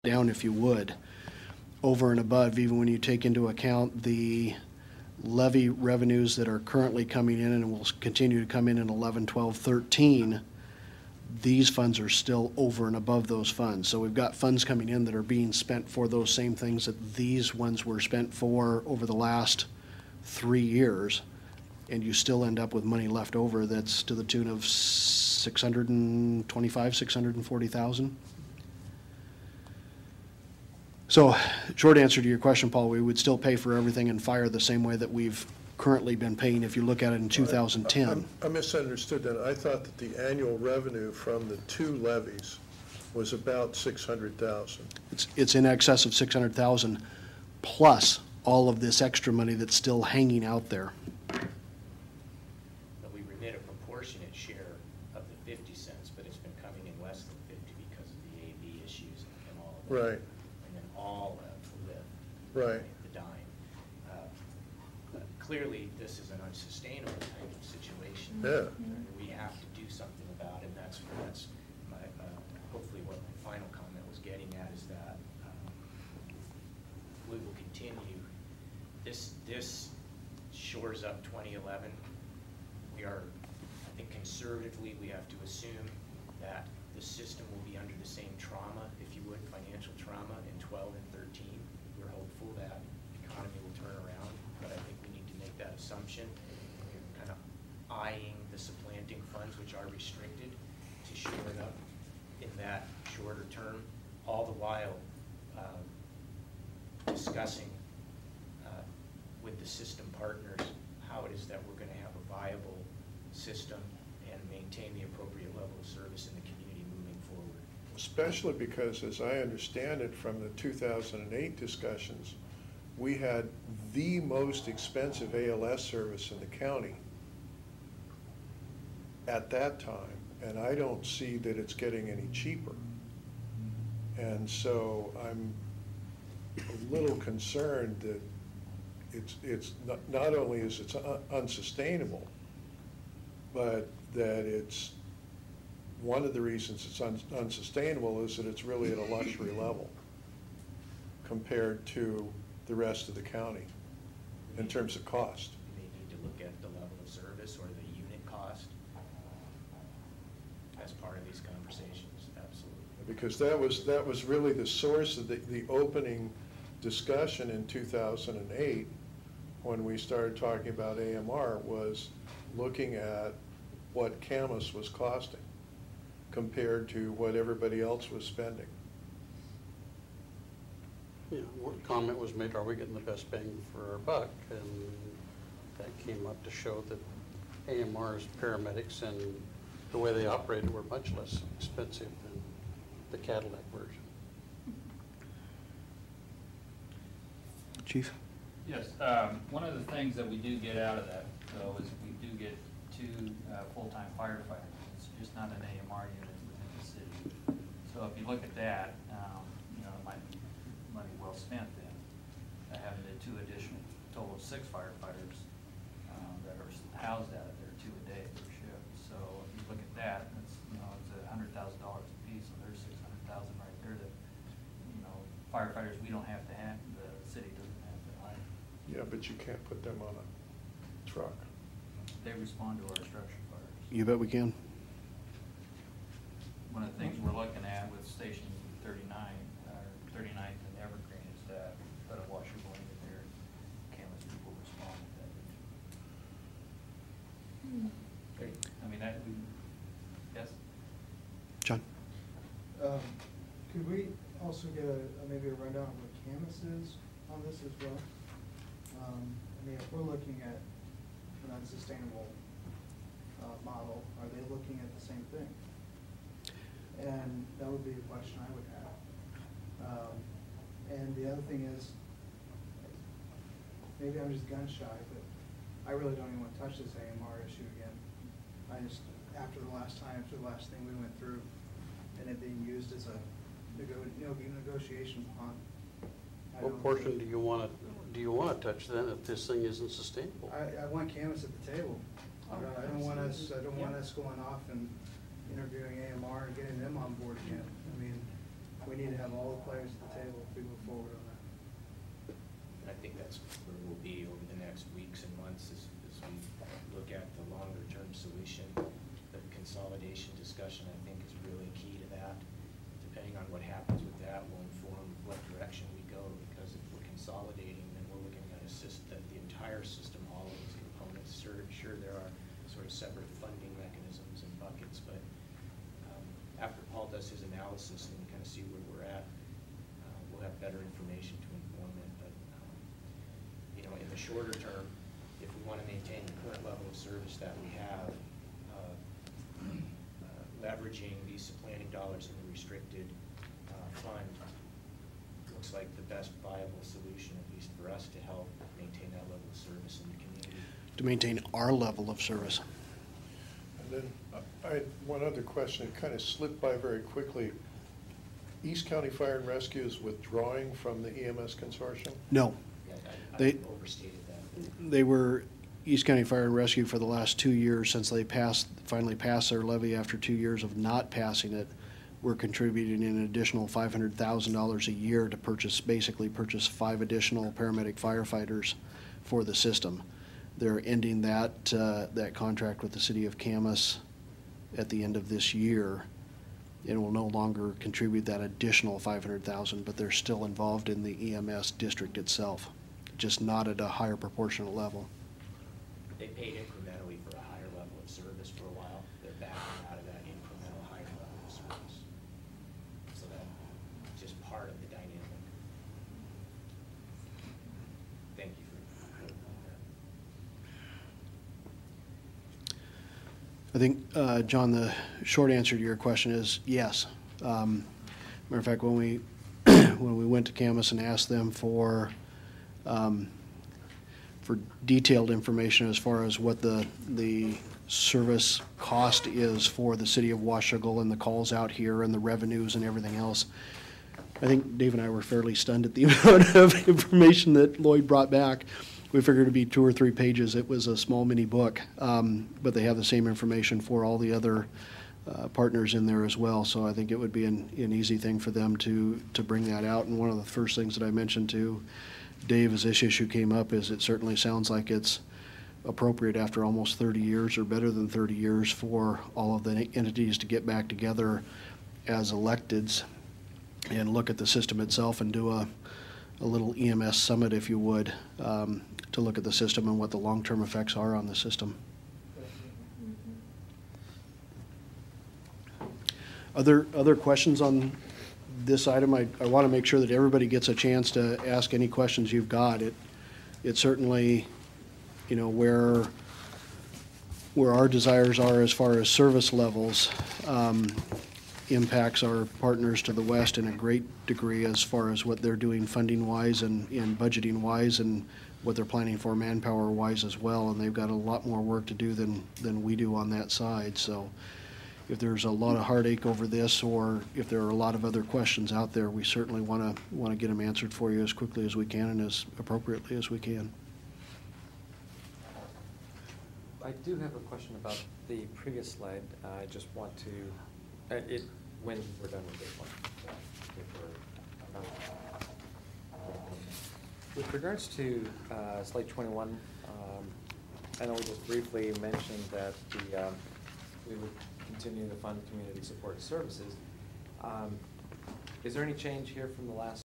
down if you would, over and above, even when you take into account the levy revenues that are currently coming in and will continue to come in 11, 12, 13, these funds are still over and above those funds. So we've got funds coming in that are being spent for those same things that these ones were spent for over the last 3 years, and you still end up with money left over that's to the tune of 625, 640,000. So, short answer to your question, Paul, we would still pay for everything in fire the same way that we've currently been paying if you look at it in 2010. I misunderstood that. I thought that the annual revenue from the 2 levies was about 600,000. It's in excess of 600,000 plus all of this extra money that's still hanging out there. But we remit a proportionate share of the 50 cents, but it's been coming in less than 50 because of the AB issues and all of that. Right. And then all of the lift. Right. The dime. Clearly, this is an unsustainable type of situation. Yeah. We have to do something about it, and that's my, hopefully what my final comment was getting at is that we will continue. This shores up 2011. We are, I think conservatively, we have to assume that the system will be under the same trauma, if you would, financial trauma in 12 and 13. We're hopeful that the economy will turn around, but I think we need to make that assumption. We're kind of eyeing the supplanting funds, which are restricted, to shore it up in that shorter term, all the while discussing with the system partners how it is that we're going to have a viable system and maintain the appropriate level of service in the community moving forward. Especially because, as I understand it from the 2008 discussions, we had the most expensive ALS service in the county at that time, and I don't see that it's getting any cheaper. And so I'm a little concerned that it's not only is it unsustainable, but that it's one of the reasons it's unsustainable is that it's really at a luxury level compared to the rest of the county in terms of cost. We may need to look at the level of service or the unit cost as part of these conversations, absolutely. Because that was really the source of the opening discussion in 2008 when we started talking about AMR, was looking at what Camas was costing compared to what everybody else was spending. Yeah, what comment was made, are we getting the best bang for our buck? And that came up to show that AMR's paramedics and the way they operated were much less expensive than the Cadillac version. Chief? Yes, one of the things that we do get out of that, though, is we do get 2 full-time firefighters. It's just not an AMR unit within the city. So if you look at that, you know, it might be money well spent then, having the 2 additional, total of 6 firefighters that are housed out of there, 2 a day per shift. So if you look at that, it's, you know, it's $100,000 a piece, so there's 600,000 right there that, you know, firefighters we don't have to have, the city doesn't have to hire. Yeah, but you can't put them on a truck. They respond to our structure fires. You bet we can. One of the things we're looking at with Station 39, or 39th and Evergreen, is that put a washer blade in there. Camas people respond to that. I mean, that, yes? John? Could we also get maybe a rundown of what Camas is on this as well? I mean, if we're looking at an unsustainable model, are they looking at the same thing? And that would be a question I would have. And the other thing is, maybe I'm just gun shy, but I really don't even want to touch this AMR issue again. I just, after the last thing we went through, and it being used as a negotiation pawn. What portion do you want to touch then if this thing isn't sustainable? I want Camas at the table. I don't want us going off and interviewing AMR and getting them on board again. I mean, we need to have all the players at the table if we move forward on that. And I think that's where we'll be over the next weeks and months as we look at the longer-term solution. The consolidation discussion, I think, is really key to that. Depending on what happens with that will inform what direction we go, because if we're consolidating, then we're looking at the entire system, all of its components. Sure, there are sort of separate funding mechanisms and buckets, but after Paul does his analysis and we kind of see where we're at, we'll have better information to inform it. But you know, in the shorter term, if we want to maintain the current level of service that we have, leveraging these supplanting dollars in the restricted fund looks like the best viable solution, at least for us, to help maintain that level of service in the community. To maintain our level of service. And then I had one other question, it kind of slipped by very quickly. East County Fire and Rescue is withdrawing from the EMS consortium? No. Yeah, I They- overstated that. They were East County Fire and Rescue for the last 2 years since they finally passed their levy after 2 years of not passing it. We're contributing an additional $500,000 a year to basically purchase 5 additional paramedic firefighters for the system. They're ending that contract with the city of Camas at the end of this year, and will no longer contribute that additional $500,000, but they're still involved in the EMS district itself, just not at a higher proportional level. They paid incrementally for a higher level of service for a while. They're backing out of that incremental higher level of service. So that's just part of the dynamic. Thank you for that. I think, John, the short answer to your question is yes. Matter of fact, when we when we went to Camas and asked them for detailed information as far as what the service cost is for the city of Washougal and the calls out here and the revenues and everything else, I think Dave and I were fairly stunned at the amount of information that Lloyd brought back. We figured it'd be 2 or 3 pages. It was a small mini book, but they have the same information for all the other partners in there as well. So I think it would be an easy thing for them to bring that out. And one of the first things that I mentioned to Dave as this issue came up is it certainly sounds like it's appropriate after almost 30 years or better than 30 years for all of the entities to get back together as electeds and look at the system itself and do a little EMS summit, if you would, to look at the system and what the long-term effects are on the system. Other questions on this item? I want to make sure that everybody gets a chance to ask any questions you've got. It certainly, you know, where our desires are as far as service levels, impacts our partners to the west in a great degree as far as what they're doing funding-wise and budgeting-wise and what they're planning for manpower-wise as well. And they've got a lot more work to do than we do on that side. So if there's a lot of heartache over this, or if there are a lot of other questions out there, we certainly want to get them answered for you as quickly as we can and as appropriately as we can. I do have a question about the previous slide. I just want to, when we're done with this one. With regards to slide 21, I know we just briefly mentioned that we would continue to fund community support services. Is there any change here from the last